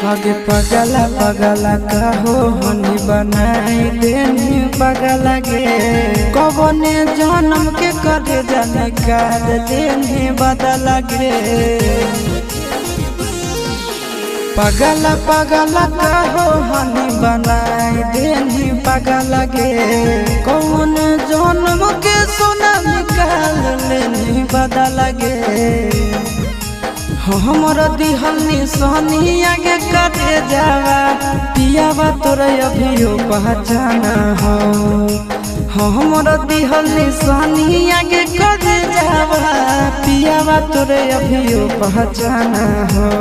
आगे पगला पगला कहो हनी बनाई देनी पगला गे कबने जन्म के करे जाने काल देनी बदला गे पगला पगला कहो हनी बनाई देनी पगला गे कौन जन्म के सोना निकाल लेनी बदला गे हमर दिहल निशानी आगे कटे जावा पियावा तोरा अभियो पहचाना हो हमर दिहल निशानी आगे कटे जावा पियावा तोरा अभियो पहचाना हो